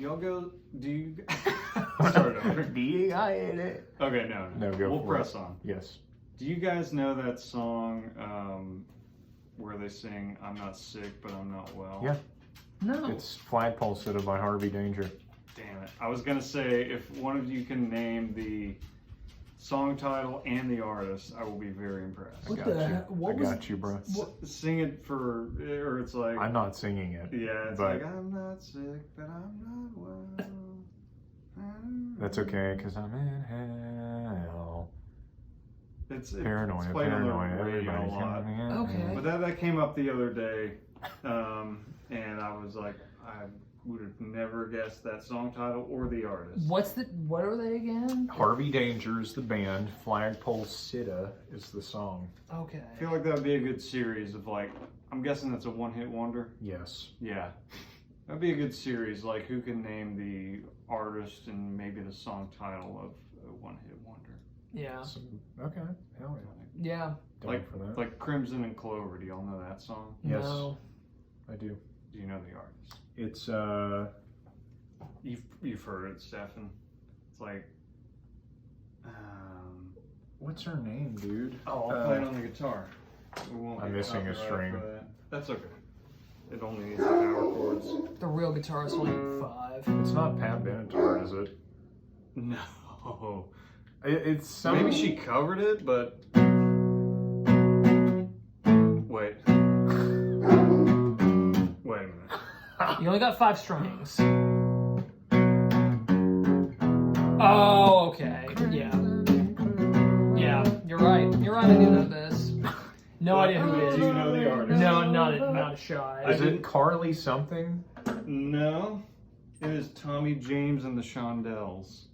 y'all go? Do you? Start over. B-I-N-A. Okay, no. Go. We'll press on. Yes. Do you guys know that song where they sing "I'm not sick, but I'm not well"? Yeah. No. It's Flagpole Sitta by Harvey Danger. Damn it! I was gonna say if one of you can name the song title and the artist, I will be very impressed. What I the got you. heck? What I was- got you, bro. Sing it or it's like I'm not singing it. yeah, it's but like I'm not sick, but I'm not well. that's okay, because I'm in hell. It's Paranoia, it's played on the paranoia, radio a everybody's lot. coming in. Okay. But that came up the other day, and I was like, I would have never guessed that song title or the artist. What are they again? Harvey Danger is the band. Flagpole Sitta is the song. Okay. I feel like that would be a good series of like, I'm guessing that's a one-hit wonder. Yes. Yeah, that'd be a good series. Like, who can name the artist and maybe the song title of a one-hit wonder? Yeah. Okay. Hell yeah. Yeah. Down for that. Like Crimson and Clover. Do y'all know that song? Yes. No. I do. Do you know the artist? It's You've heard it, Stefan. It's like, what's her name, dude? oh, I'll play it on the guitar. We won't I'm get missing a copyrighted string. for that. That's okay. It only needs the power chords. The real guitarist will need 5. It's not Pat Benatar, is it? No. It's some... Maybe she covered it, but wait. Wait a minute. You only got 5 strings. Oh, okay. Yeah. Yeah, you're right. You're right, I do know this. No idea who it is. Do you know the artist? No, not a shot. Is it Carly something? No. It is Tommy James and the Shondells.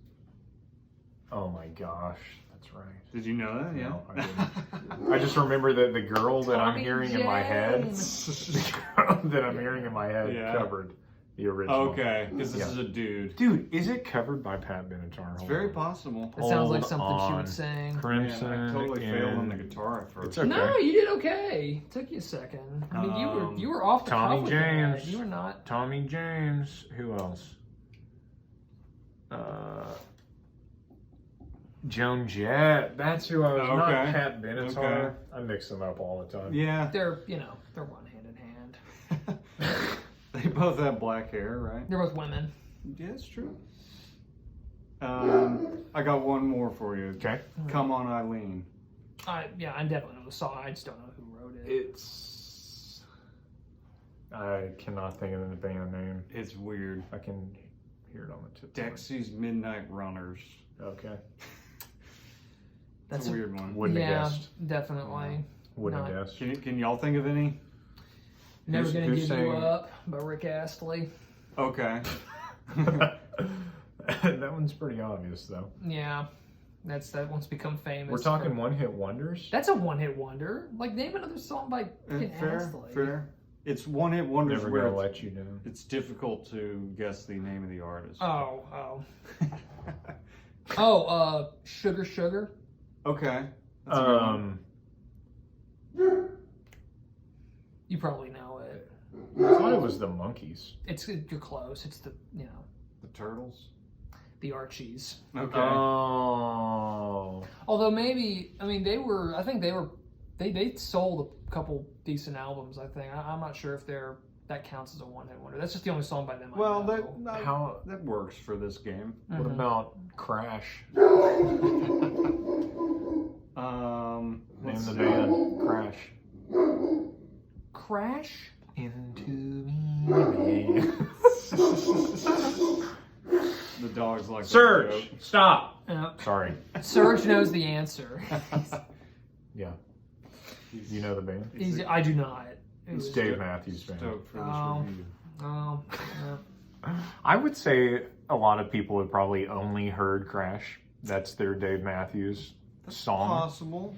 Oh my gosh, that's right. Did you know that? Yeah. No, I didn't. I just remember that the girl that I'm Tommy hearing in my head, James. the girl that I'm hearing in my head Yeah. covered the original. Okay, because this Yeah. is a dude. Dude, is it covered by Pat Benatar? It's Hold very on. possible. It sounds like Hold something she on. would sing. Crimson. Man, I totally failed on the and- guitar at first. It's okay. No, you did okay. Took you a second. I mean, you were off the Tommy cuff with that. James. You were not. Tommy James. Who else? Joan Jett. That's who I was. Not Okay. Pat Benatar. Okay. I mix them up all the time. Yeah. They're one hand in hand. They both have black hair, right? They're both women. Yeah, it's true. I got one more for you. Okay. Come on, Eileen. I definitely know the song. I just don't know who wrote it. It's. I cannot think of the band name. It's weird. I can hear it on the tip. Dexy's Midnight Runners. Okay. That's a weird one. Wouldn't have Yeah, guessed. definitely. Wouldn't Not- have guessed. Can y'all think of any? Never Who's- Gonna who's Give saying- You Up by Rick Astley. Okay. That one's pretty obvious, though. Yeah, that one's become famous. We're talking one-hit wonders. That's a one-hit wonder. Like, name another song by fucking Fair, Astley. fair. It's one-hit wonders Never where gonna let you down. it's difficult to guess the name of the artist. Oh. Sugar Sugar. Okay. That's a good one. You probably know it. I thought it was the Monkees. You're close. It's the The Turtles. the Archies. Okay. Oh. Although maybe I think they sold a couple decent albums. I think I'm not sure if that counts as a one-hit wonder. That's just the only song by them. Well, I know. that works for this game. What about Crash? Name Let's the see. band. Crash. Crash. Into me. The dogs like that Surge. joke. Stop. Yeah. Sorry. Serge knows the answer. Yeah. You know the band? I do not. It's Dave Matthews Band. Stoked for this Oh. review. Oh, yeah. I would say a lot of people have probably only heard Crash. That's their Dave Matthews song. Possible.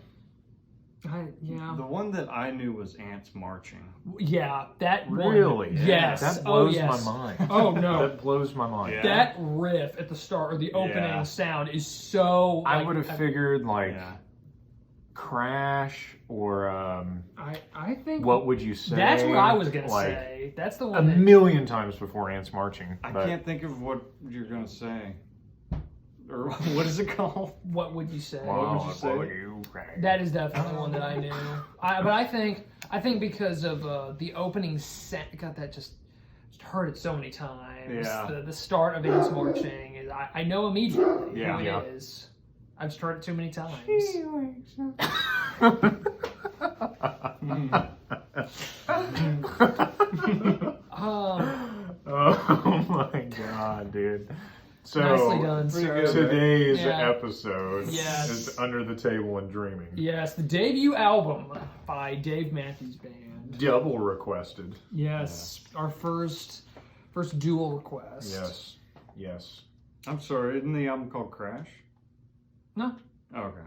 Yeah. The one that I knew was Ants Marching. Yeah, that one. Really? Yes. That blows yes. my mind. Oh no. That blows my mind. Yeah. That riff at the start, or the opening Yeah. sound, is so. I would have figured like Yeah. Crash or I think what would you say? that's what I was gonna Like, say. That's the a one. That, million times before Ants Marching. I but can't think of what you're gonna say. Or what is it called? what would you say? Wow, would you say? what you say? That is definitely one that I knew. But I think because of the opening set, God, that just heard it so many times. Yeah. The start of Ants Marching is I know immediately Yeah. who it Yeah. is. I've just heard it too many times. Oh my god, dude. So Nicely done, sir. today's Yeah. episode Yes. is Under the Table and Dreaming. Yes, the debut album by Dave Matthews Band. Double requested. Yes, our first dual request. Yes. Yes. I'm sorry, isn't the album called Crash? No, Okay.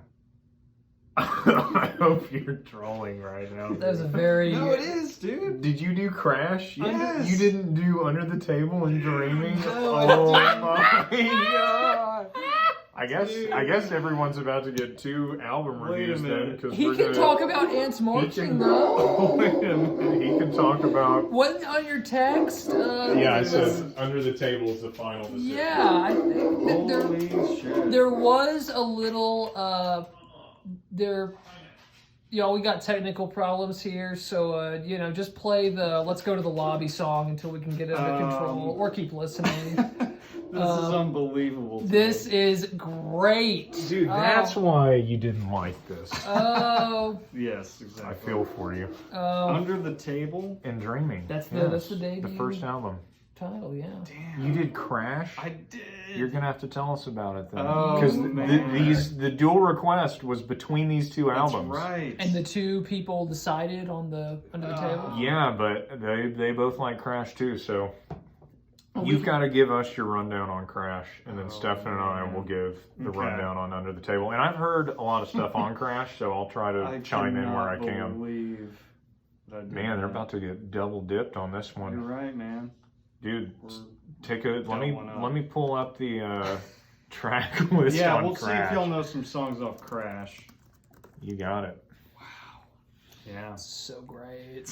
I hope you're trolling right now. that was a dude. very. No, it is, dude. Did you do Crash? Yes. You didn't do Under the Table and Dreaming? No, I Oh didn't. my god. I guess everyone's about to get 2 album Wait a reviews then, minute. because He can talk about Ants Marching though. Wait a minute. He can talk about. Wasn't on your text? Yeah, I said Under the Table is the final decision. Yeah, I think that Holy shit. there was a little there. We got technical problems here, so just play the "Let's Go to the Lobby" song until we can get it under control, or keep listening. This is unbelievable. to This me. is great, Dude, that's why you didn't like this. Oh, Yes, exactly. I feel for you. Under the Table. And Dreaming. That's the Yes, debut the first album. title, yeah. Damn. You did Crash? I did. You're gonna have to tell us about it then, Oh, because man. the dual request was between these 2 That's albums. right. And the 2 people decided on the Under the Table. Yeah, but they both like Crash too, so you've got to give us your rundown on Crash, and then Stefan and I will give the Okay. rundown on Under the Table. And I've heard a lot of stuff on Crash, so I'll try to chime in where I can. Believe that I did Man, they're that. about to get double dipped on this You're one, right, man. dude. We're Take a let one up. me pull up the track list Yeah, on we'll see Crash. if y'all know some songs off Crash. You got it. Yeah. So great.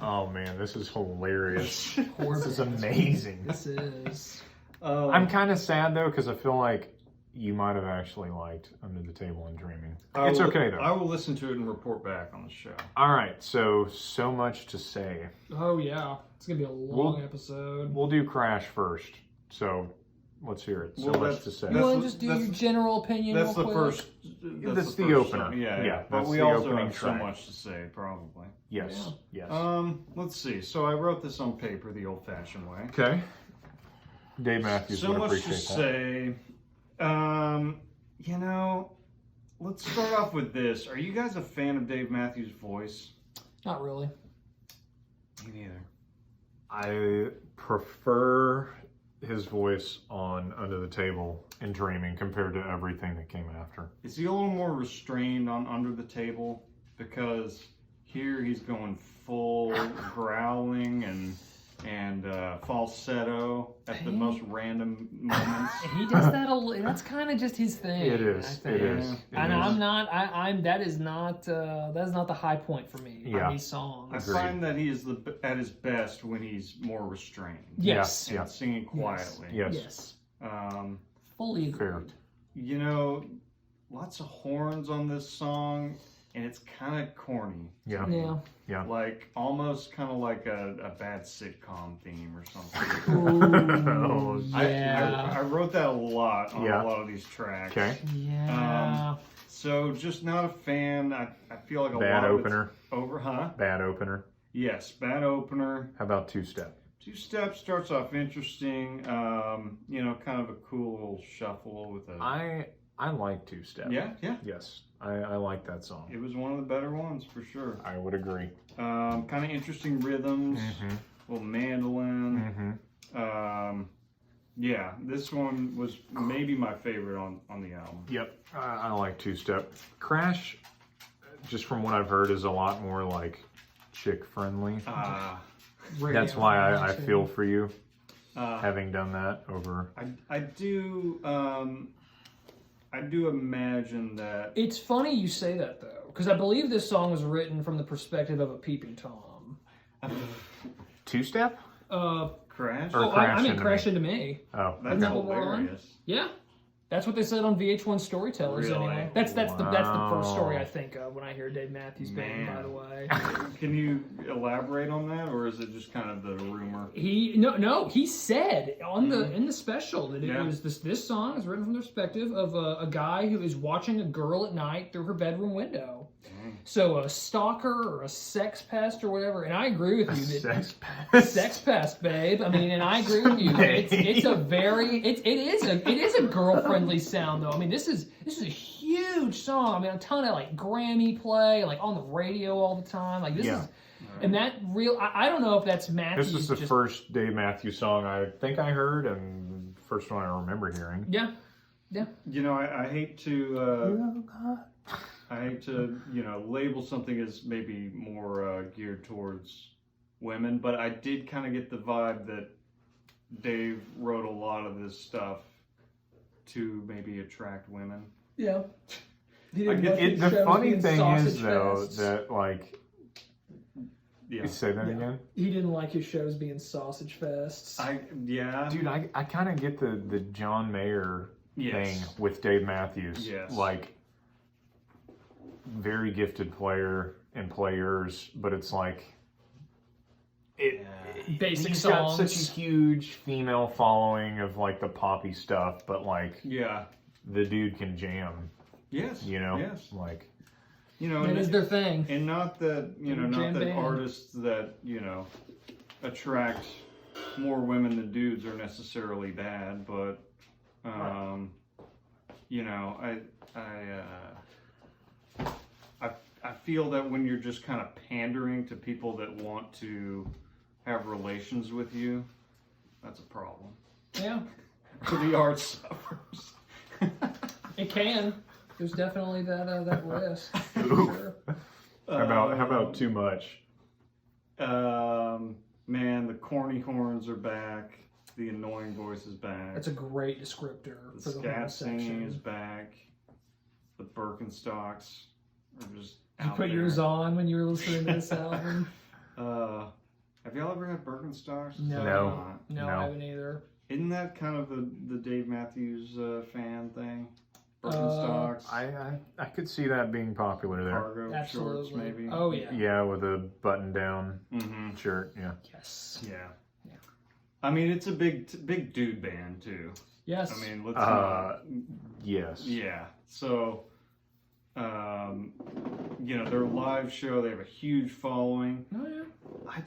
Oh man, this is hilarious. Poor This is band. amazing. This is. I'm kind of sad though, because I feel like you might have actually liked Under the Table and Dreaming. It's okay though. I will listen to it and report back on the show. All right, so much to say. Oh yeah, it's gonna be a long episode. We'll do Crash first. So let's hear it. So Well, much that's- to say. You that's want the- to just do that's your the- general opinion? That's real the quick? first. That's the first opener. song. Yeah, Yeah, But that's we the also opening have track. so much to say, probably. Yes. Yes. Let's see. So I wrote this on paper the old-fashioned way. Okay. Dave Matthews So would much to appreciate that. say. Let's start off with this. Are you guys a fan of Dave Matthews' voice? Not really. Me neither. I prefer his voice on Under the Table and Dreaming compared to everything that came after. Is he a little more restrained on Under the Table? Because here he's going full growling and falsetto at the most random moments. He does that a lot. That's kind of just his thing. It is. I think. It is. It And is. I'm not. I'm. That is not the high point for me. Yeah. On these songs. I find that he is at his best when he's more restrained Yes. Yeah. and singing quietly. Yes. Yes. Um, Fully Fair. agreed. lots of horns on this song, and it's kind of corny. Yeah. Yeah. Like almost kind of like a bad sitcom theme or something. Oh, Yeah. I wrote that a lot on Yeah. a lot of these tracks. Okay. Yeah. So just not a fan. I feel like a Bad lot opener. of it's over, huh? Bad opener. Yes, bad opener. How about Two Step? Two Step starts off interesting. Kind of a cool little shuffle with a. I like Two Step. Yeah. Yes. I like that song. It was one of the better ones for sure. I would agree. Kind of interesting rhythms, little mandolin. Yeah, this one was maybe my favorite on the album. Yep. I like Two Step. Crash, just from what I've heard, is a lot more like chick friendly. That's why I feel for you, having done that over. I do. I do imagine that. It's funny you say that though, because I believe this song was written from the perspective of a peeping tom. Two-step? Crash? Or I mean, Into Crash Me. Into Me. Oh, That's that what we're on? hilarious. Yeah. That's what they said on VH1 Storytellers Really? anyway. That's the first story Wow. I think of when I hear Dave Matthews Band, by the way. Can you elaborate on that, or is it just kind of the rumor? He said on in the special that it Yeah. was this song is written from the perspective of a guy who is watching a girl at night through her bedroom window. So a stalker or a sex pest or whatever, and I agree with you that sex pest, babe. I mean, and I agree with you. It's a very it is a girl friendly sound though. I mean, this is a huge song. I mean, a ton of like Grammy play, like on the radio all the time. Like this is, and that real. I don't know if that's Matthews. This is the first Dave Matthews song I think I heard, and first one I remember hearing. Yeah. You know, I hate to. I hate to, label something as maybe more geared towards women, but I did kind of get the vibe that Dave wrote a lot of this stuff to maybe attract women. Yeah. The funny thing is, though, that, like... Yeah. Say that again? He didn't like his shows being sausage fests. Dude, I kind of get the John Mayer thing with Dave Matthews. Yes. Like... very gifted player and players, but it's like basic he's songs. got such a huge female following of like the poppy stuff, but like the dude can jam. Yes. Yes. Like that is their thing. And not that not that band. artists that attract more women than dudes are necessarily bad, but I feel that when you're just kind of pandering to people that want to have relations with you, that's a problem. Yeah. The art suffers. It can. There's definitely that risk. Sure. How about too much? Man, the corny horns are back. The annoying voice is back. That's a great descriptor The for the whole scat singing section. is back. The Birkenstocks are just Did you out put there. yours on when you were listening to this album? Have y'all ever had Birkenstocks? No, I haven't either. Isn't that kind of the Dave Matthews fan thing? Birkenstocks, I could see that being popular there. cargo Absolutely. shorts, maybe. Oh yeah. Yeah, with a button-down Mm-hmm. shirt. Yeah. Yes. Yeah. I mean, it's a big dude band too. Yes. I mean, let's Yes. Yeah. So, their live show, they have a huge following. Oh yeah. I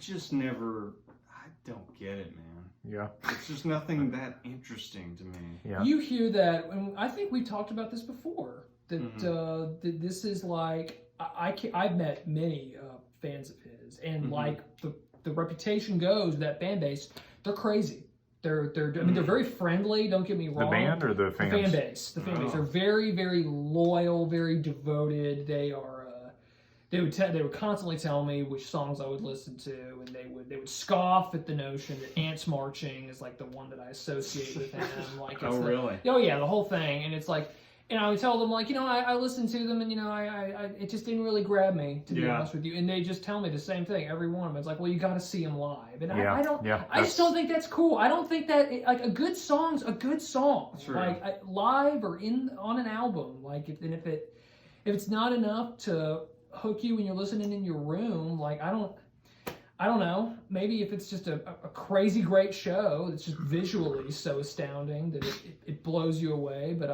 don't get it, man. Yeah. It's just nothing that interesting to me. Yeah. You hear that, and I think we talked about this before. That that this is like I've met many fans of his, and like the reputation goes, that fan base, they're crazy. They're very friendly. Don't get me wrong. The band or the fans? The fan base. The fan base. They're very, very loyal, very devoted. They are. They would constantly tell me which songs I would listen to, and they would scoff at the notion that Ants Marching is like the one that I associate with them. Like, it's really? Oh yeah, the whole thing, and it's like, and I would tell them like, I listened to them, and I it just didn't really grab me, to be honest with you. And they just tell me the same thing, every one of them. It's like, well, you got to see them live, and I don't. Yeah, I just don't think that's cool. I don't think that like a good song's a good song. True. Like live or on an album. Like if it's not enough to hook you when you're listening in your room, like I don't know. Maybe if it's just a crazy great show that's just visually so astounding that it blows you away. But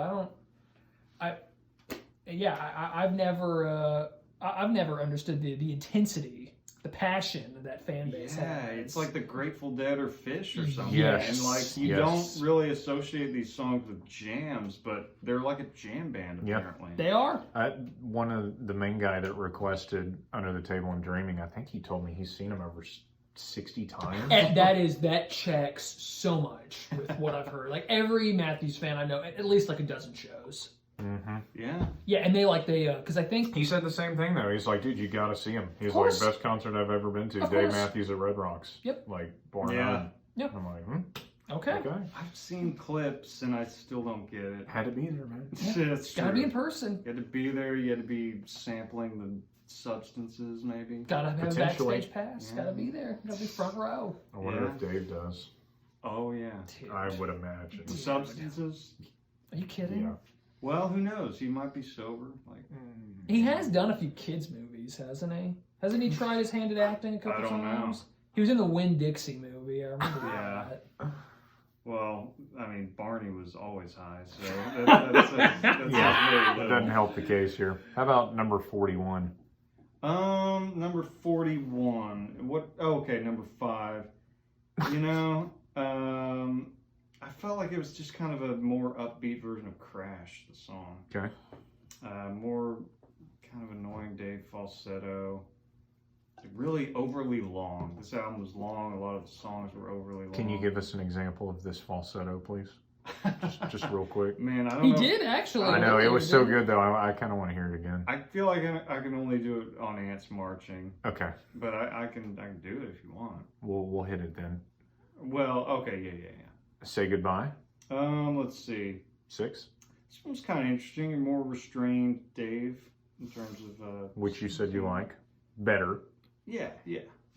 I've never understood the intensity, the passion of that fan base. Yeah, it's like the Grateful Dead or Fish or something. Yes. And like you don't really associate these songs with jams, but they're like a jam band apparently. They are. One of the main guy that requested Under the Table and Dreaming, I think he told me he's seen them over 60 times. And that checks so much with what I've heard. Like every Matthews fan I know, at least like a dozen shows. Mm-hmm. Yeah, and because I think he said the same thing though. He's like, dude, you got to see him. He's like, best concert I've ever been to. Dave Matthews at Red Rocks. Yep. Like, born on. Yep. I'm like, Okay. I've seen clips and I still don't get it. Had to be there, man. Yeah, it's Gotta true. be in person. You had to be there. You had to be sampling the substances, maybe. Gotta have a Potentially. backstage pass. Yeah. Gotta be there. Gotta be front row. I wonder if Dave does. Oh yeah. Dude. I would imagine. The substances. Are you kidding? Yeah. Well, who knows? He might be sober. Like He has done a few kids movies, hasn't he? Hasn't he tried his hand at acting a couple I don't times? know. He was in the Winn-Dixie movie. I remember Yeah. that. well, I mean, Barney was always high, so that's Yeah. really It doesn't help the case here. How about number 41? Number 41. What? Oh, okay, number 5. You know, I felt like it was just kind of a more upbeat version of Crash, the song. Okay. More kind of annoying Dave falsetto. Really overly long. This album was long. A lot of the songs were overly long. Can you give us an example of this falsetto, please? Just real quick. Man, I don't He know. did actually. I know, it earlier, was so didn't he? good, though. I kind of want to hear it again. I feel like I can only do it on Ants Marching, Okay. but I can do it if you want. We'll hit it then. Well, okay, yeah. Say goodbye. Let's see. 6. This one's kind of interesting and more restrained, Dave, in terms of Which you said you like. Better. Yeah.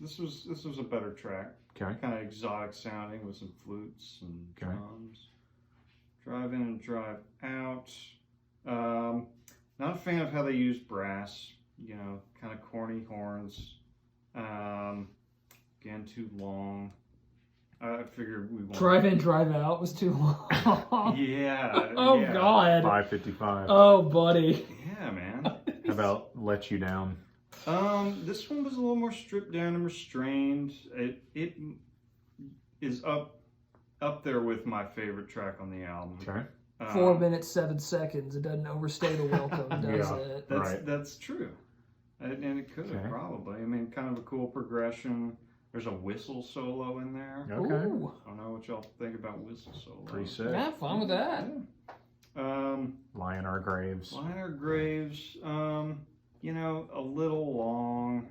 This was a better track. Okay. Kind of exotic sounding with some flutes and Okay. drums. Drive in and drive out. Not a fan of how they use brass. You know, kind of corny horns. Again, too long. I figured we wanted... Drive in, drive out was too long. Yeah. Oh yeah. God. 5:55. Oh buddy. Yeah, man. How about Let You Down? This one was a little more stripped down and restrained. It is up there with my favorite track on the album. Okay. 4 minutes 7 seconds. It doesn't overstay the welcome, does Yeah. it? That's true, and it could have Okay. probably. I mean, kind of a cool progression. There's a whistle solo in there. Okay. Ooh. I don't know what y'all think about whistle solo. Pretty sick. Yeah, fun with that. Lie in Our Graves. Liner Graves, you know, a little long.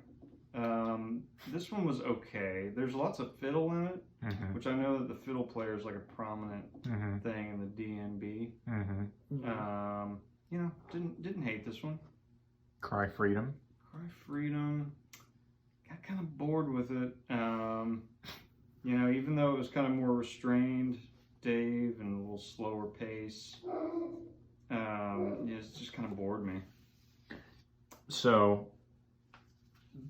This one was okay. There's lots of fiddle in it, Mm-hmm. which I know that the fiddle player is like a prominent Mm-hmm. thing in the DNB. Mm-hmm. You know, didn't hate this one. Cry Freedom. Cry Freedom. Got kind of bored with it. You know, even though it was kind of more restrained, Dave, and a little slower pace. Yeah, it's just kind of bored me. So,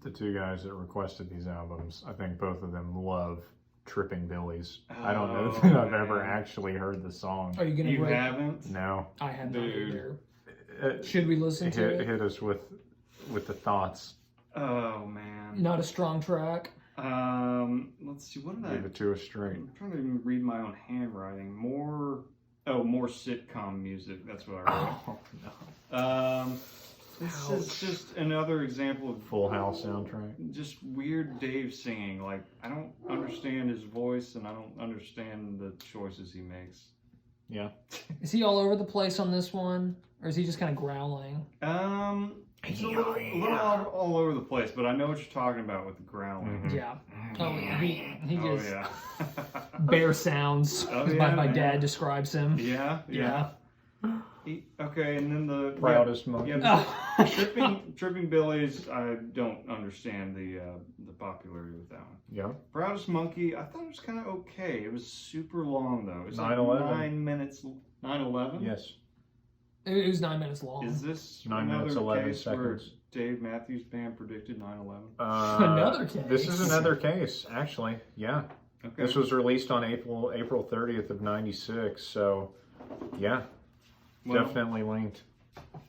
the two guys that requested these albums, I think both of them love Tripping Billies. I don't know that I've ever man. actually heard the song. Are you gonna You break? haven't? No. I have not Dude. either. Should we listen to it? Hit us with the thoughts. Oh man. Not a strong track. Let's see. What did Leave it to us straight. I'm trying to even read my own handwriting. More sitcom music. That's what I wrote. Oh, no. This is just another example of Full House soundtrack. just weird Dave singing. Like, I don't understand his voice, and I don't understand the choices he makes. Yeah. Is he all over the place on this one, or is he just kind of growling? It's a little all over the place, but I know what you're talking about with the growling. Mhm. Yeah. Oh, he Oh just yeah. bear sounds. Oh, as yeah, my man. dad describes him. Yeah. Okay, and then the Proudest Monkey. Yeah, Oh. Tripping Billies. I don't understand the popularity with that one. Yeah. Brownish Monkey. I thought it was kind of okay. It was super long though. It's like 9/11. 9 minutes. 9/11. Yes. It was 9 minutes long. Is this 9 another minutes, 11 case where seconds. Dave Matthews Band predicted 9/11? Another case. This is another case, actually. Yeah. Okay. This was released on April 30th of '96. So, yeah, Well, definitely linked.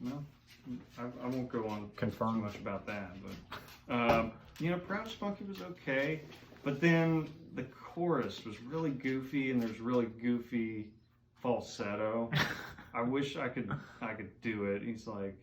No, I won't go on too Confirmed. much about that, but you know, Brownish Monkey was okay, but then the chorus was really goofy, and there's really goofy falsetto. I wish I could do it. He's like,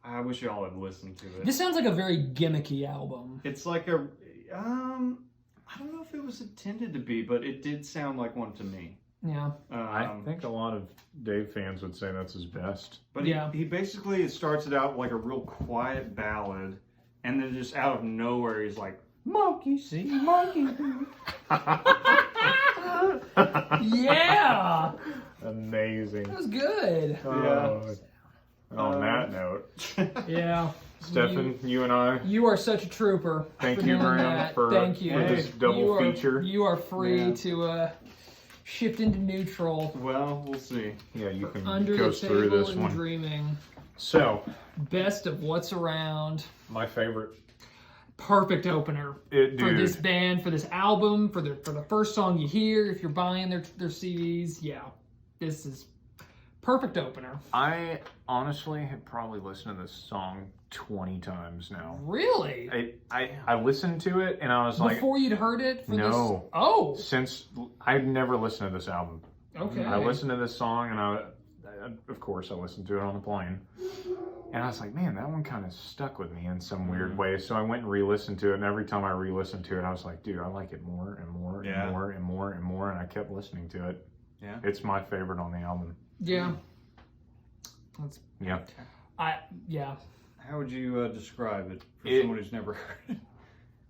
I wish y'all had listened to it. This sounds like a very gimmicky album. It's like a I don't know if it was intended to be, but it did sound like one to me. Yeah. I think a lot of Dave fans would say that's his best. But Yeah. he basically starts it out like a real quiet ballad, and then just out of nowhere he's like, "Monkey see, monkey do." Yeah. Amazing. That was good. On that note. Yeah. Stefan, you and I. You are such a trooper. Thank you, Graham, for this double feature. You are free to shift into neutral. Well, we'll see. Yeah, you can Under coast the through table this and one. dreaming. So, best of what's around. My favorite. Perfect opener for this band, for this album, for the first song you hear. If you're buying their CDs, yeah, this is perfect opener. I honestly have probably listened to this song 20 times now. Really? I listened to it and I was like, before you'd heard it? No. This? Oh. Since I'd never listened to this album. Okay. I listened to this song and of course I listened to it on the plane. And I was like, man, that one kind of stuck with me in some weird way. So I went and re-listened to it, and every time I re-listened to it, I was like, dude, I like it more and more and more and more and more, and I kept listening to it. Yeah. It's my favorite on the album. Yeah. How would you describe it for someone who's never heard it?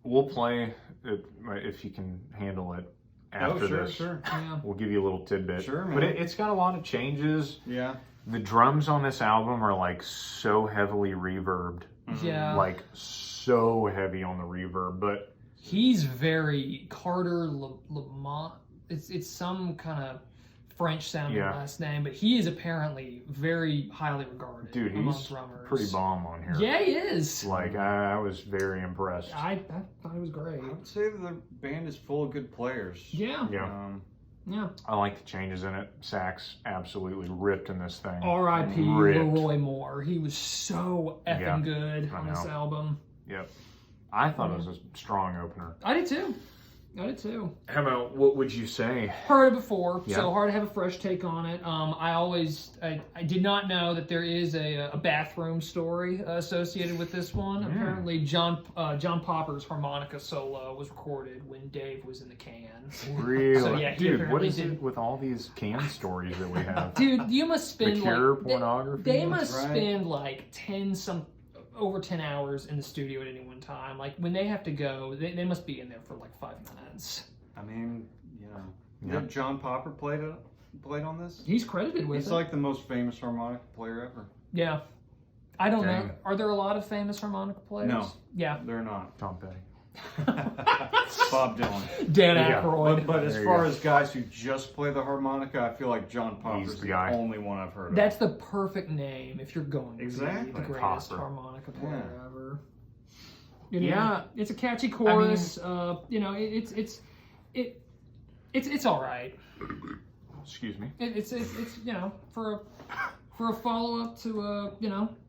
We'll play it if you can handle it after this. Sure. Yeah. We'll give you a little tidbit. Sure, man. But it's got a lot of changes. Yeah. The drums on this album are like so heavily reverbed. Yeah. Like so heavy on the reverb, but he's very Carter Lamont. It's some kind of French sounding last name, but he is apparently very highly regarded. Dude, he's drummers. Pretty bomb on here. Yeah, he is. Like I was very impressed. I thought it was great. I would say that the band is full of good players. Yeah. Yeah. I like the changes in it. Sax absolutely ripped in this thing. R.I.P. Leroy Moore. He was so effing good on this album. Yep. I thought it was a strong opener. I did too. How about, what would you say? Heard it before, so hard to have a fresh take on it. I did not know that there is a bathroom story associated with this one. Apparently, John Popper's harmonica solo was recorded when Dave was in the can. Really? So, yeah, dude, what is it with all these can stories that we have? Dude, you must spend The Cure, pornography? They must spend like over 10 hours in the studio at any one time. Like when they have to go, they must be in there for like 5 minutes. I mean, Did John Popper played on this? He's credited with it. He's like the most famous harmonica player ever. Yeah. I don't know. Are there a lot of famous harmonica players? No. Yeah. They're not. Tom Petty. Bob Dylan. Dan Aykroyd. But as far as guys who just play the harmonica, I feel like John Popper's the only one I've heard of. That's the perfect name if you're going to be the greatest Popper. harmonica player ever. It's a catchy chorus. I mean, it's all right. Excuse me. It's for a follow up to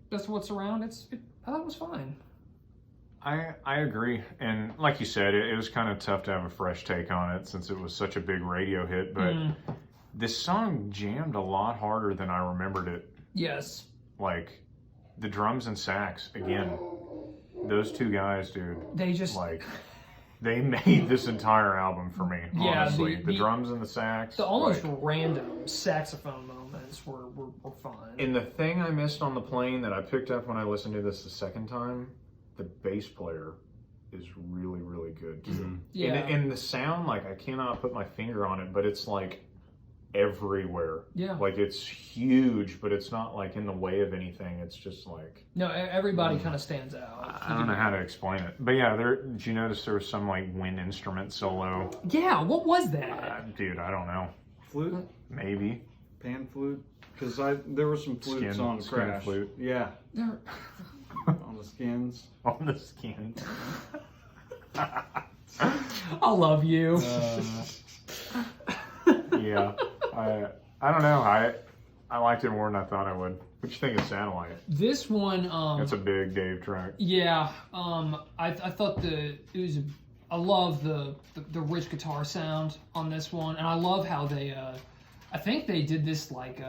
That's What's Around. I thought it was fine. I agree, and like you said, it was kind of tough to have a fresh take on it since it was such a big radio hit, but this song jammed a lot harder than I remembered it. Yes. Like, the drums and sax, again, those two guys, dude, they just, like, they made this entire album for me, honestly. The drums and the sax. The almost random saxophone moments were fun. And the thing I missed on the plane that I picked up when I listened to this the second time, the bass player is really, really good too. Yeah. And the sound, like, I cannot put my finger on it, but it's like everywhere. Yeah. Like, it's huge, but it's not like in the way of anything. It's just like... No, everybody kind of stands out. I don't know how to explain it. But yeah, did you notice there was some like wind instrument solo? Yeah, what was that? Dude, I don't know. Flute? Maybe. Pan flute? Because there were some flutes on Crash. Flute. Yeah. On the skins. On the skins. I love you. Yeah. I don't know. I liked it more than I thought I would. What you think of Satellite? This one, that's a big Dave track. Yeah. I thought I love the rich guitar sound on this one, and I love how they I think they did this like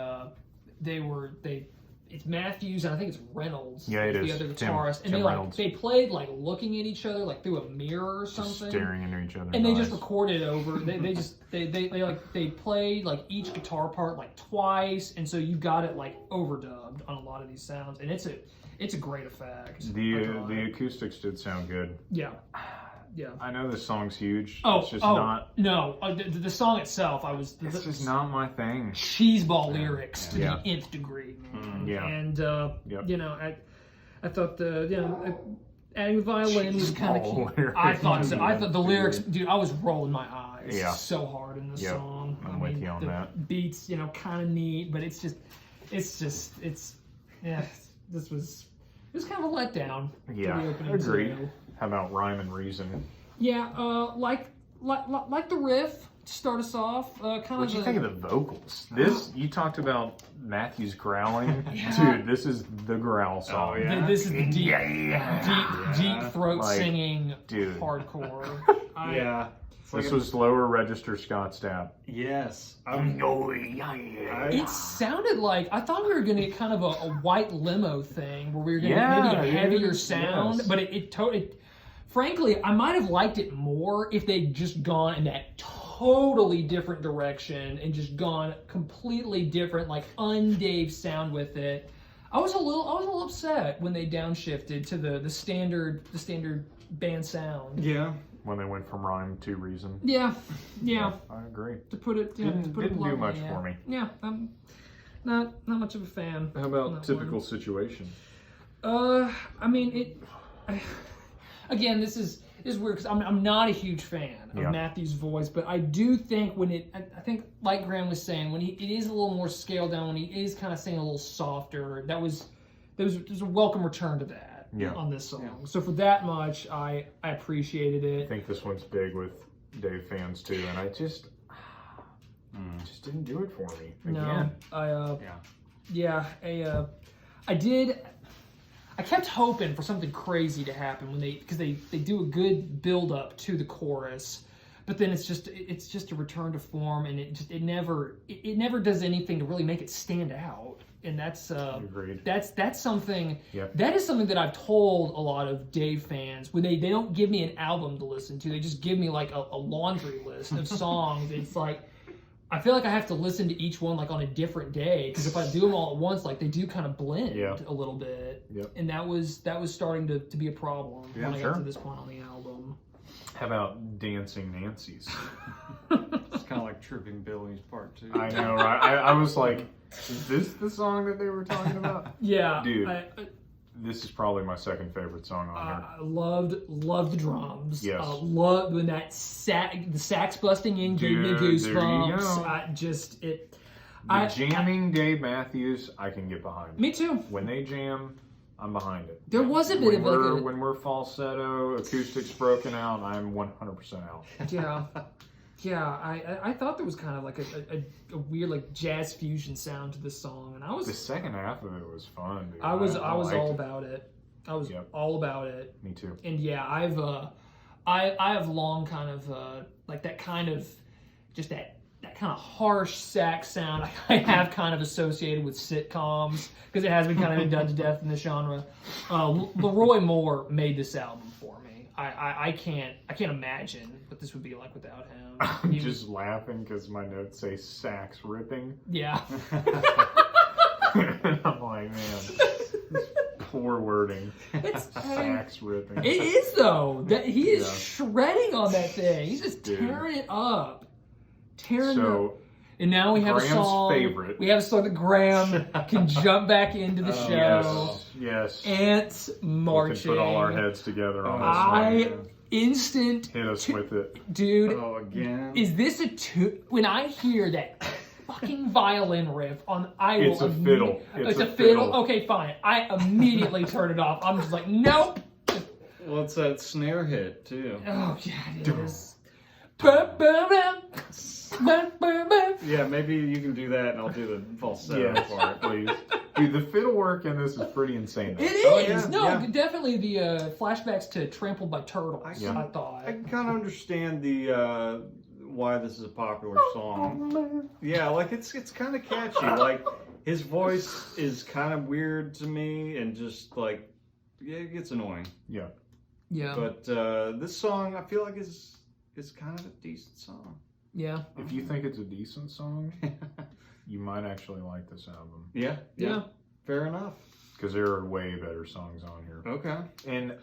it's Matthews and I think it's Reynolds. Yeah, it is. The other guitarist, Tim and they played like looking at each other like through a mirror or something, just staring into each other. And they just recorded over. They played like each guitar part like twice, and so you got it like overdubbed on a lot of these sounds, and it's a great effect. The acoustics did sound good. Yeah. I know this song's huge. Oh, it's just not. No, the song itself, It's just not my thing. Cheeseball lyrics to the nth degree. Yeah. And you know, I thought adding the violin was kind of cute. Lyrics. I thought so. I thought the lyrics, dude. I was rolling my eyes so hard in the Yep. song. I'm with you on the that. Beats, kind of neat, but it's this was kind of a letdown. Yeah, to the opening agreed. too. How about Rhyme and Reason? Yeah, like the riff to start us off. Kind What do you think of the vocals? You talked about Matthew's growling. Yeah. Dude, this is the growl song. Oh, yeah. This is the deep throat Like, singing dude. hardcore. Yeah. This was lower register Scott Stapp. Yes. It sounded like, I thought we were going to get kind of a white limo thing where we were going to get maybe a heavier sound, but it frankly, I might have liked it more if they'd just gone in that totally different direction and just gone completely different, like un-Dave sound with it. I was a little upset when they downshifted to the standard band sound. Yeah. When they went from Rhyme to Reason. Yeah. I agree. To put it, Didn't do much for me. Yeah, I'm not much of a fan. How about Typical Situation? I mean, again, this is weird because I'm not a huge fan of Matthew's voice, but I do think I think like Graham was saying, when it is a little more scaled down, when he is kind of saying a little softer, there's a welcome return to that on this song. Yeah. So for that much, I appreciated it. I think this one's big with Dave fans too, and I just didn't do it for me. Again. No, I kept hoping for something crazy to happen because they do a good build up to the chorus, but then it's just a return to form, and it never does anything to really make it stand out. And that's Agreed. That's something Yep. that is something that I've told a lot of Dave fans when they don't give me an album to listen to, they just give me like a laundry list of songs. It's like I feel like I have to listen to each one like on a different day, because if I do them all at once, like they do kind of blend a little bit. Yep. And that was starting to be a problem when I got to this point on the album. How about Dancing Nancy's? It's kind of like Tripping Billy's Part 2. I know, right? I was like, is this the song that they were talking about? Yeah. Dude, this is probably my second favorite song on here. I loved the drums. Yes. Loved when the sax busting in gave me goosebumps. There you go. Jamming Dave Matthews, I can get behind. Me too. When they jam, I'm behind it. There was a bit of when we're falsetto, acoustics broken out, I'm 100% out. Yeah, I thought there was kind of like a weird like jazz fusion sound to this song, and the second half of it was fun. Dude. I was all about it. I was all about it. Me too. And yeah, I have long kind of like that kind of just that kind of harsh sax sound I have kind of associated with sitcoms, because it has been kind of done to death in the genre. Leroy Moore made this album for me. I can't imagine what this would be like without him. I'm just laughing because my notes say sax ripping. Yeah. And I'm like, man, poor wording. Sax ripping. It is though. That he is shredding on that thing. He's just tearing it up. And now we have Graham's a song. Favorite. We have a song that Graham can jump back into the show. Yes. Ants marching. We can put all our heads together on this one. Instant. Hit us with it. Dude. Oh, again. Is this when I hear that fucking violin riff It's a fiddle. It's a fiddle? Okay, fine. I immediately turn it off. I'm just like, nope. Well, it's that snare hit, too. Oh, yeah, it is. Yeah, maybe you can do that and I'll do the falsetto part, please. Dude, the fiddle work in this is pretty insane. It is! Definitely the flashbacks to Trampled by Turtles, I thought. I can kind of understand the why this is a popular song. Yeah, like it's kind of catchy. Like his voice is kind of weird to me, and just like it gets annoying. Yeah. But this song I feel like is kind of a decent song. Yeah. If you think it's a decent song, you might actually like this album. Yeah. Fair enough. Because there are way better songs on here. Okay. And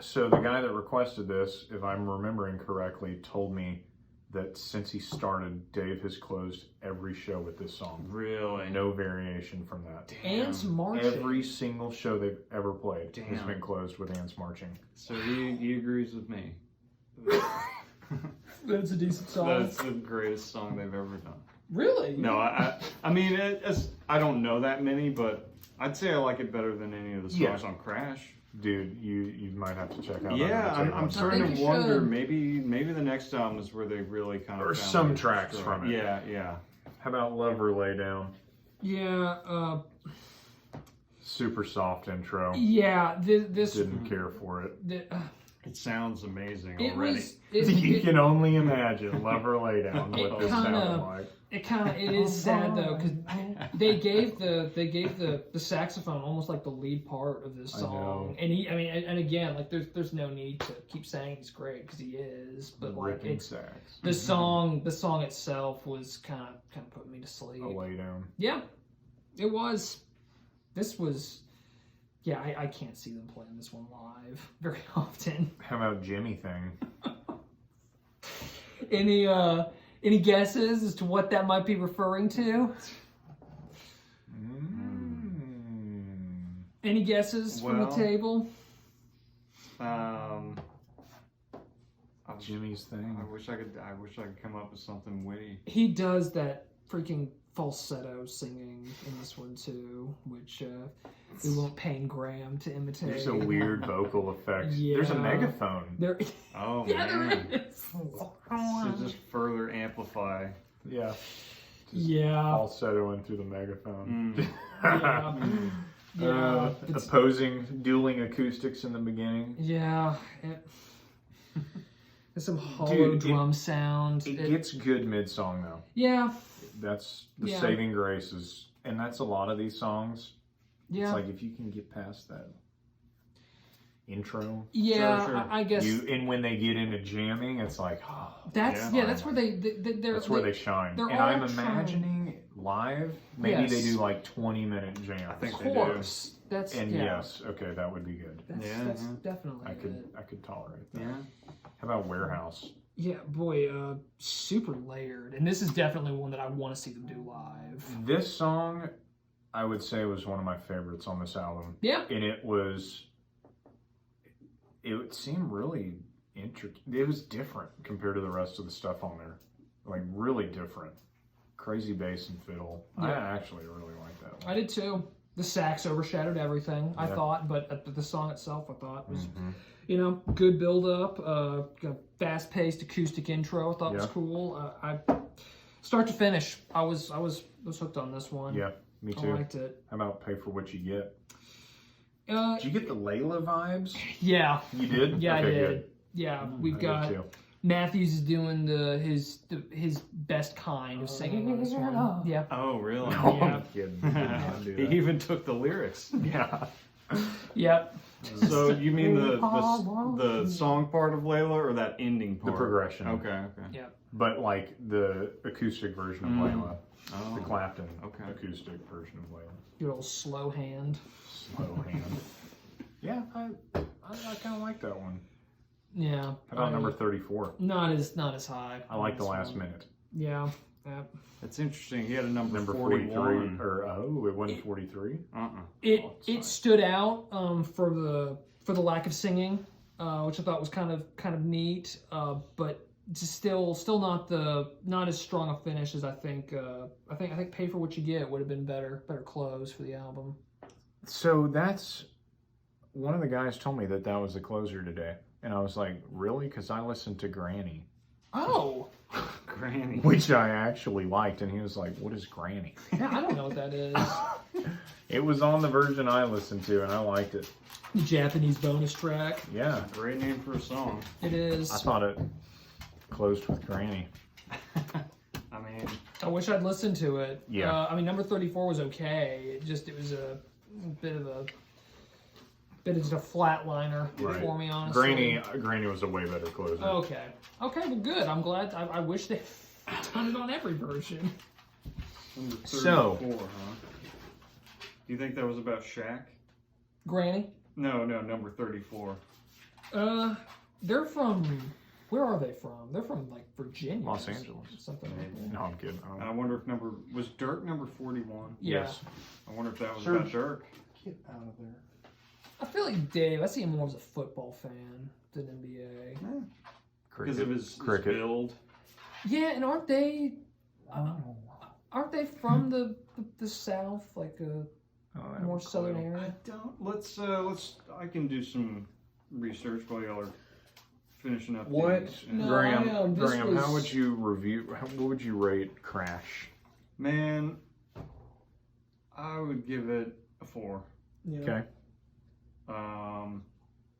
So the guy that requested this, if I'm remembering correctly, told me that since he started, Dave has closed every show with this song. Really? No variation from that. Ants marching. Every single show they've ever played has been closed with ants marching. So he agrees with me. That's a decent song. That's the greatest song they've ever done. Really? No, I mean, I don't know that many, but I'd say I like it better than any of the songs on Crash. Dude, you might have to check out. Yeah, I'm starting to wonder. should. Maybe the next album is where they really kind of. Or found some their tracks stride. from it. Yeah. How about Love or Lay Down? Yeah. Super soft intro. Yeah. This Didn't care for it. It sounds amazing It already. was. You can only imagine Love or Lay Down what this sounded like. It is sad though because they gave the saxophone almost like the lead part of this song, and and again, like there's no need to keep saying he's great because he is, but like Ripping it's sax. the song itself was kind of putting me to sleep. A Lay Down. Yeah, it was. This was. Yeah, I can't see them playing this one live very often. How about Jimmy Thing? Any guesses as to what that might be referring to? Any guesses from the table? Jimmy's Thing. I wish I could come up with something witty. He does that freaking falsetto singing in this one too, which we want Payne Graham to imitate. There's a weird vocal effect. Yeah. There's a megaphone. There, Oh yeah, man! there is. To just further amplify. Yeah. Yeah. Falsettoing through the megaphone. Yeah. Opposing, dueling acoustics in the beginning. Yeah. There's some hollow drum sound. It gets good mid-song though. Yeah. That's the saving grace is, and that's a lot of these songs. Yeah. It's like if you can get past that intro. Yeah, Sure. I guess. And when they get into jamming, it's like, oh, that's where they're. That's where they shine. they're And all I'm imagining live, maybe they do like 20-minute jams. I think Of they do. course. That's And yes, okay, that would be good. That's definitely I it. could tolerate that. Yeah. How about Warehouse? Yeah, boy, super layered, and this is definitely one that I want to see them do live. This song, I would say, was one of my favorites on this album. Yeah, And it seemed really intricate. It was different compared to the rest of the stuff on there. Like, really different. Crazy bass and fiddle. Yeah. I actually really like that one. I did too. The sax overshadowed everything, I thought, but the song itself, I thought, was, good build-up, fast-paced acoustic intro, I thought was cool. Start to finish, I was hooked on this one. Yeah, me too. I liked it. How about Pay for What You Get? Did you get the Layla vibes? Yeah. You did? Yeah, okay, I did. Good. Yeah, we've got Matthews is doing his best kind of singing on this one. Yeah. Oh, really? No, Yeah. I'm kidding. He did not do He that. even took the lyrics. Yeah. Yep. So you mean the song part of Layla or that ending part? The progression. Okay. Yeah. But like the acoustic version of Layla. Oh. The Clapton Okay. acoustic version of Layla. Your old slow hand. Slow hand. Yeah, I kind of like that one. Yeah. How about number 34? Not as high. I like the last minute. Yeah. Yep. That's interesting. He had a number 43, 41. it wasn't 43. It stood out for the lack of singing, which I thought was kind of neat, but just still not as strong a finish as I think Pay for What You Get would have been better close for the album. So that's one of the guys told me that was the closer today, and I was like, really? Because I listened to Granny. Oh. Granny. Which I actually liked, and he was like, what is Granny? Yeah, I don't know what that is. It was on the version I listened to, and I liked it. The Japanese bonus track. Yeah. Great name for a song. It is. I thought it closed with Granny. I mean, I wish I'd listened to it. Yeah. I mean, number 34 was okay. It was a bit of just a flatliner for me, honestly. Granny was a way better closer. Okay, well, good. I'm glad. I wish they done it on every version. number 34, So- huh? Do you think that was about Shaq? Granny? No, number 34. They're from. Where are they from? They're from like Virginia. Los Angeles. Something like that. No, I'm kidding. I wonder if was Dirk number 41? Yeah. Yes. I wonder if that was Serge. about Dirk. Get out of there. I feel like Dave. I see him more as a football fan than NBA. Because of his cricket. build. Yeah, and aren't they? Aren't they from the South, like a more southern I area? don't. Let's. I can do some research while y'all are finishing up. What, these. No, Graham? this Graham, how was- would you what would you rate Crash? Man, I would give it a 4. Yeah. Okay,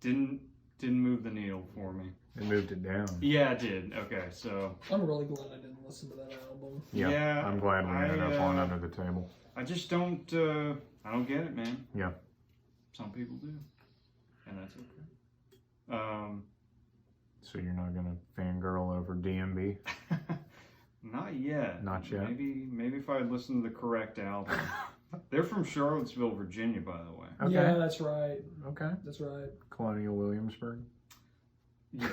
Didn't move the needle for me. it moved it down. Yeah, it did. Okay, so I'm really glad I didn't listen to that album. Yeah, I'm glad we ended up on Under the Table. I just don't. I don't get it, man. Yeah. Some people do, and that's okay. So you're not gonna fangirl over DMB? Not yet. Not yet. Maybe if I had listened to the correct album. They're from Charlottesville, Virginia, by the way. Okay. Yeah, that's right. Okay. That's right. Colonial Williamsburg. Yes.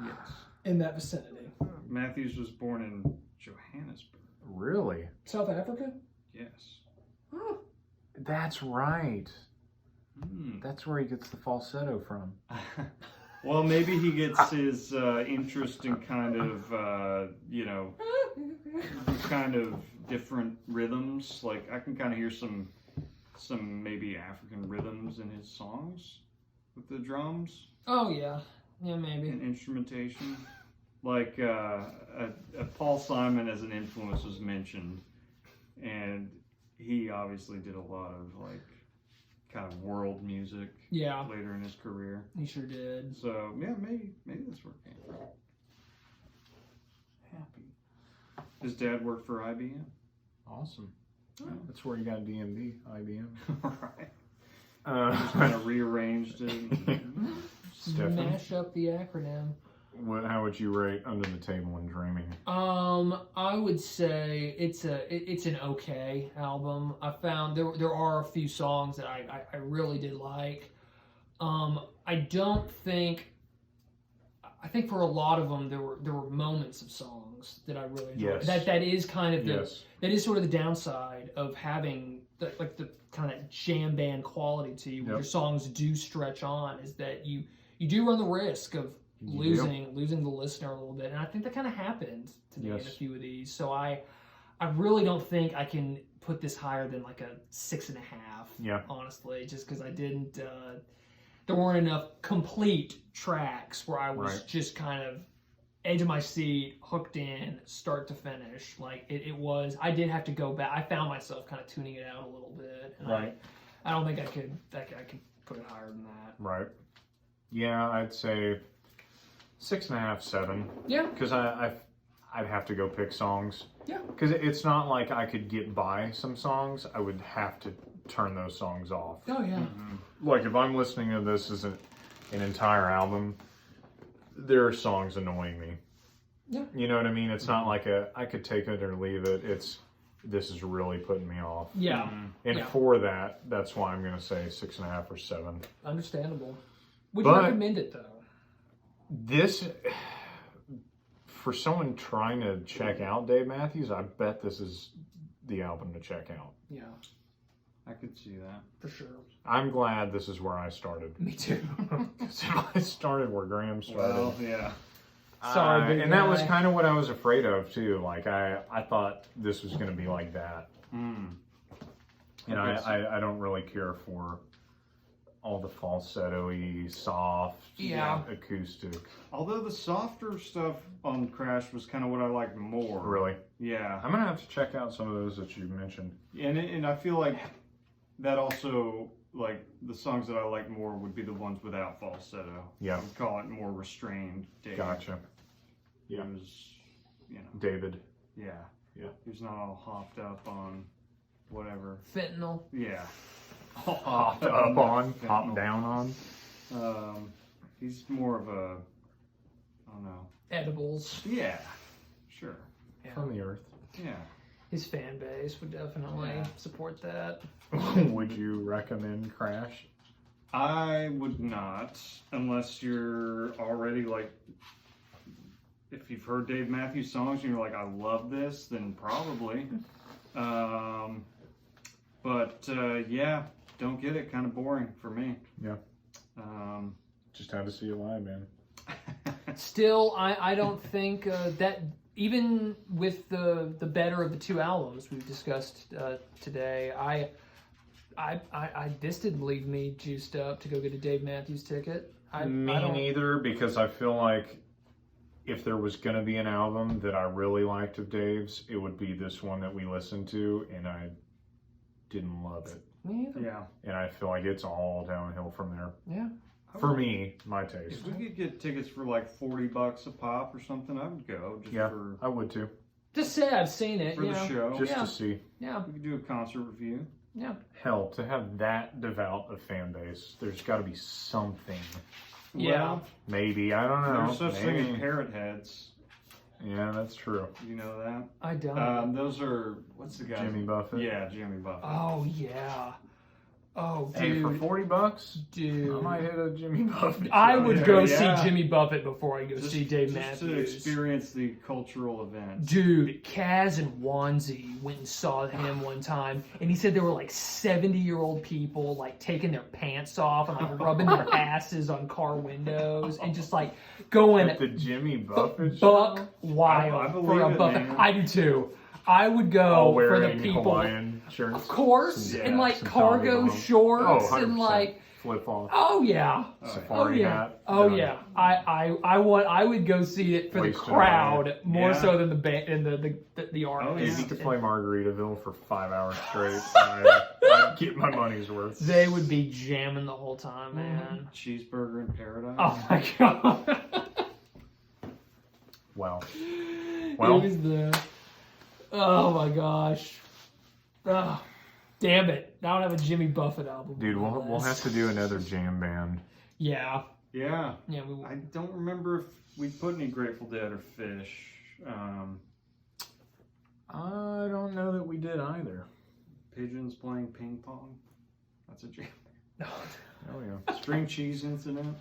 Yes. In that vicinity. Matthews was born in Johannesburg. Really? South Africa? Yes. Oh. That's right. Hmm. That's where he gets the falsetto from. Well, maybe he gets his interest in kind of, kind of different rhythms. Like I can kind of hear some maybe African rhythms in his songs with the drums Oh, yeah. Yeah, maybe. and instrumentation. Like Paul Simon as an influence was mentioned, and he obviously did a lot of like kind of world music Yeah, later in his career. he sure did. So yeah, maybe that's where it came from. Happy. His dad worked for IBM. Awesome. Oh. That's where you got DMB, IBM. Right. Just kind of rearranged it. Stephanie, Mash up the acronym. how would you rate Under the Table and Dreaming? I would say it's an okay album. I found there are a few songs that I really did like. I think for a lot of them there were moments of songs that I really enjoyed. Yes. That is kind of Yes. that is sort of the downside of having the kind of jam band quality to you, where Yep. your songs do stretch on, is that you do run the risk of You losing the listener a little bit, and I think that kind of happened to me in a Yes. few of these. So I really don't think I can put this higher than like a 6.5. Yeah. Honestly, just because I didn't. There weren't enough complete tracks where I was Right. just kind of edge of my seat, hooked in, start to finish. Like it was. I did have to go back. I found myself kind of tuning it out a little bit. And Right. I don't think I could put it higher than that. Right. Yeah, I'd say 6.5, 7. Yeah. Because I'd have to go pick songs. Yeah. Because it's not like I could get by some songs. I would have to turn those songs off. Oh yeah. Like if I'm listening to this as an entire album, there are songs annoying me. Yeah. You know what I mean? It's not like I could take it or leave it. This is really putting me off. Yeah. And Yeah. for that's why I'm going to say 6.5 or 7. Understandable. Would you But- recommend it though? This, for someone trying to check out Dave Matthews, I bet this is the album to check out. Yeah, I could see that. for sure. I'm glad this is where I started. Me too. I started where Graham started. Well, yeah. Sorry, big and that was guy. kind of what I was afraid of too. Like I thought this was going to be like that. You know, I don't really care for all the falsetto-y, soft, Yeah. acoustic. Although the softer stuff on Crash was kind of what I liked more. Really, Yeah. I'm gonna have to check out some of those that you mentioned. And I feel like that also, like, the songs that I like more would be the ones without falsetto. Yeah. I'd call it more restrained. Dave. Gotcha. Yeah. It was, David. yeah. Yeah. He was not all hopped up on whatever. Fentanyl. Yeah. Hopped up on, hopped down on. He's more of a, I don't know. Edibles. Yeah. Sure. Yeah. From the earth. Yeah. His fan base would definitely Yeah. support that. Would you recommend Crash? I would not, unless you're already like, if you've heard Dave Matthews songs and you're like, I love this, then probably. Yeah, don't get it. Kind of boring for me. Yeah. Just had to see it live, man. Still, I don't think that even with the better of the two albums we've discussed today, this didn't leave me juiced up to go get a Dave Matthews ticket. Me neither, because I feel like if there was going to be an album that I really liked of Dave's, it would be this one that we listened to, and I didn't love it. Me either. Yeah. And I feel like it's all downhill from there. Yeah. For me, my taste. If we could get tickets for like $40 a pop or something, I would go. I would too. Just say I've seen it. For the show. Just to see. Yeah. We could do a concert review. Yeah. Hell, to have that devout a fan base, there's got to be something. Yeah. Well, Maybe, I don't know. there's such thing as parrot heads. Yeah, that's true. You know that? I don't. Those are, what's the guy? Jimmy Buffett. Yeah, Jimmy Buffett. Oh, yeah. Oh, dude. Hey, for $40, dude. I might hit a Jimmy Buffett. I would Yeah, go yeah. see Jimmy Buffett before I go see Dave just Matthews. to experience the cultural event. Dude, Kaz and Wanzi went and saw him one time, and he said there were like 70-year-old people like taking their pants off and like rubbing their asses on car windows and just like going At the Jimmy Buffett buck show? wild I for believe a it, Buffett. man. I do too. I would go All for the wearing people, Hawaiian shirts. of course, Yeah, and like some cargo Tommy shorts Oh, and 100%. like. Flip off. Oh yeah. Safari yeah. hat. Oh done. yeah. I would go see it for Wasted the crowd more Yeah. so than the band and the Oh, artist. yeah. You could play Margaritaville for 5 hours straight. I'd get my money's worth. They would be jamming the whole time, man. Cheeseburger in paradise. Oh my god. Wow. It Well, was the. Oh my gosh. Oh, damn it! Now I don't have a Jimmy Buffett album. dude, on my we'll list. have to do another jam band. Yeah. Yeah. Yeah. We will. I don't remember if we put any Grateful Dead or Fish. I don't know that we did either. Pigeons playing ping pong. That's a jam. Oh yeah. String cheese incident.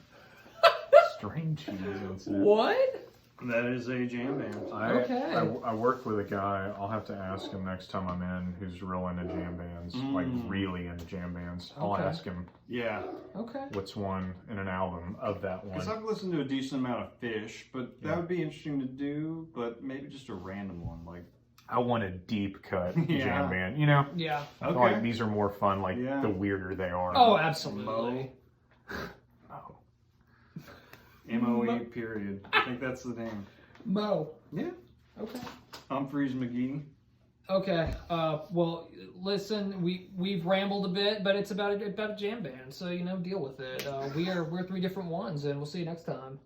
String cheese incident. What? That is a jam band. Okay. I worked with a guy, I'll have to ask him next time I'm in, who's real into jam bands, like really into jam bands. I'll Okay. ask him Yeah. Okay. what's one in an album of that Because one. I've listened to a decent amount of Fish, but that would be interesting to do, but maybe just a random one. Like, I want a deep cut Yeah. jam band, you know? Yeah. I feel okay. like these are more fun, like Yeah. the weirder they are. Oh, absolutely. Oh. MOE period. I think that's the name. Mo. Yeah. Okay. Humphreys McGee. Okay. Well, listen, we've rambled a bit, but it's about a jam band, so deal with it. We're three different ones, and we'll see you next time.